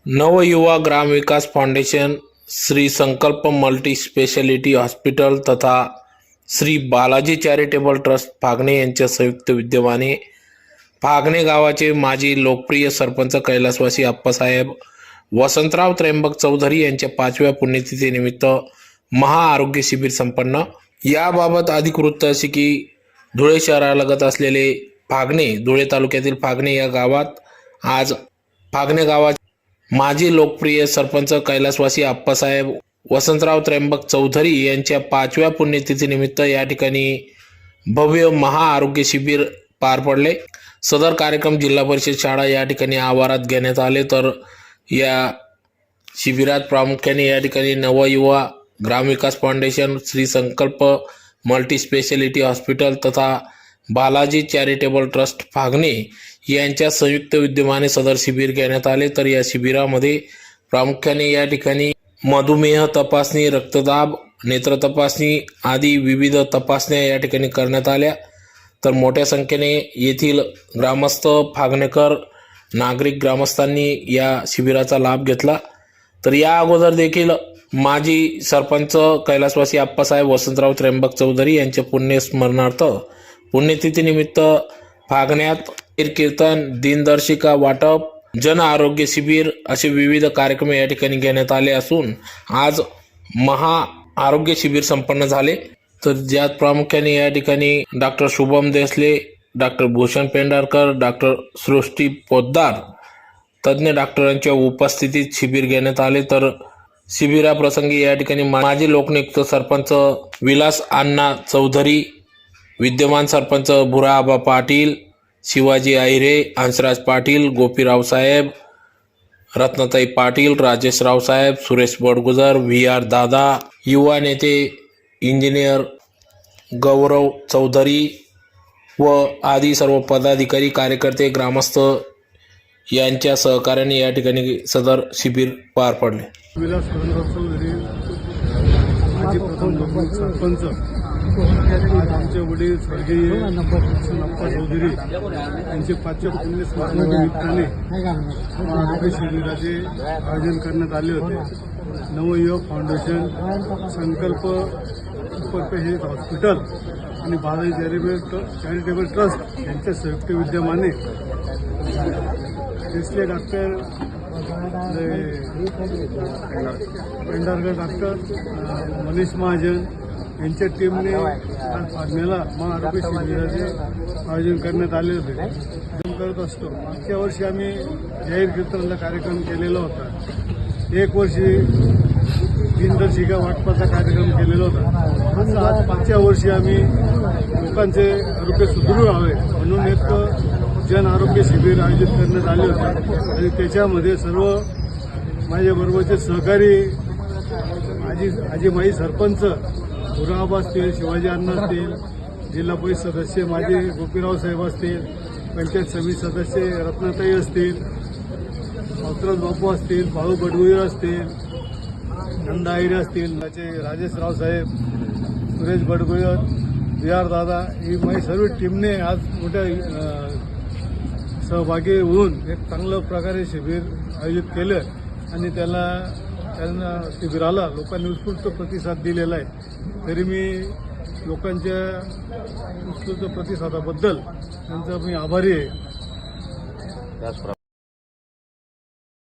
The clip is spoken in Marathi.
नवयुवा ग्राम विकास फाउंडेशन, श्री संकल्प मल्टी स्पेशालिटी हॉस्पिटल तथा श्री बालाजी चॅरिटेबल ट्रस्ट फागणे यांच्या संयुक्त विद्यमाने फागणे गावाचे माजी लोकप्रिय सरपंच कैलासवासी अप्पासाहेब वसंतराव त्र्यंबक चौधरी यांच्या 5व्या पुण्यतिथीनिमित्त महाआरोग्य शिबिर संपन्न। याबाबत अधिक वृत्त असे की धुळे शहरालगत असलेले फागणे, धुळे तालुक्यातील फागणे या गावात आज फागणे गावात माजी लोकप्रिय सरपंच कैलासवासी अप्पासाहेब वसंतराव त्र्यंबक चौधरी यांच्या 5व्या पुण्यतिथीनिमित्त या ठिकाणी भव्य महाआरोग्य शिबिर पार पडले। सदर कार्यक्रम जिल्हा परिषद शाळा या ठिकाणी आवारात घेण्यात आले। तर या शिबिरात प्रामुख्याने या ठिकाणी नवयुवा ग्राम विकास फाउंडेशन, श्री संकल्प मल्टी स्पेशालिटी हॉस्पिटल तथा बालाजी चॅरिटेबल ट्रस्ट फागणे यांच्या संयुक्त विद्यमाने सदर शिबिर घेण्यात आले। तर या शिबिरामध्ये प्रामुख्याने या ठिकाणी मधुमेह तपासणी, रक्तदाब, नेत्र तपासणी आदी विविध तपासण्या या ठिकाणी करण्यात आल्या। तर मोठ्या संख्येने येथील ग्रामस्थ, फागणेकर, नागरिक ग्रामस्थांनी या शिबिराचा लाभ घेतला। तर या अगोदर देखील माजी सरपंच कैलासवासी अप्पासाहेब वसंतराव त्र्यंबक चौधरी यांच्या पुण्यस्मरणार्थ पुण्यतिथीनिमित्त फागण्यात कीर्तन, दिनदर्शिका वाटप, जन आरोग्य शिबिर असे विविध कार्यक्रम या ठिकाणी घेण्यात आले असून आज महा आरोग्य शिबिर संपन्न झाले। तर ज्यात प्रामुख्याने या ठिकाणी doctor Shubham Desale, doctor Bhushan Pendharkar, doctor Srishti Poddar तज्ञ डॉक्टरांच्या उपस्थितीत शिबिर घेण्यात आले। तर शिबिराप्रसंगी या ठिकाणी माजी लोकनियुक्त सरपंच विलास अण्णा चौधरी, विद्यमान सरपंच भुराबा पाटील, शिवाजी आहिरे, हंसराज पाटील, गोपीराव साहेब, रत्नताई पाटील, राजेश रावसाहेब, सुरेश बडगुजर, VR दादा, युवा नेते इंजिनियर गौरव चौधरी व आदी सर्व पदाधिकारी, कार्यकर्ते, ग्रामस्थ यांच्या सहकार्याने या ठिकाणी सदर शिबिर पार पडले। विलास चौधरी माजी प्रथम लोकनियुक्त सरपंच, आमचे वडील स्वर्गीय अप्पा चौधरी यांचे 5व्या पुण्यस्मरणानिमित्ताने आरोग्य शिबिराचे आयोजन करण्यात आले होते। नवयुवक फाउंडेशन, संकल्प स्पेशालिटी हॉस्पिटल आणि बालाजी चॅरिटेबल ट्रस्ट यांच्या संयुक्त विद्यमाने तिथले डॉक्टर पेंढारकर, डॉक्टर मनीष महाजन यांच्या टीमने आज फागण्याला महाआरोग्य शिबिराचे आयोजन करण्यात आले होते। करत असतो, मागच्या वर्षी आम्ही जाहीर कीर्तनाचा कार्यक्रम केलेला होता, 1 वर्षी दिनदर्शिका वाटपाचा कार्यक्रम केलेला होता। असं आज 5व्या वर्षी आम्ही लोकांचे आरोग्य सुदृढ व्हावे म्हणून एक जन आरोग्य शिबिर आयोजित करण्यात आले होते आणि त्याच्यामध्ये सर्व माझ्याबरोबरचे सहकारी माजी सरपंच भुराबा असतील, शिवाजी अण्णा असतील, जिल्हा परिषद सदस्य माझे गोपीराव साहेब असतील, पंचायत समिती सदस्य रत्नाताई असतील, अवतराज बापू असतील, बाळू बडगुजर असतील, नंदा आहिरे असतील, राजेश रावसाहेब, सुरेश बडगुजर, VR दादा, ही माझी सर्व टीमने आज मोठ्या सहभागी होऊन एक चांगल्या प्रकारे शिबिर आयोजित केलं आणि त्यांना शिबिराला लोकांनी उत्स्फूर्त प्रतिसाद दिलेला आहे। तरी मी लोकांच्या उत्स्फूर्त प्रतिसादाबद्दल त्यांचा मी आभारी आहे।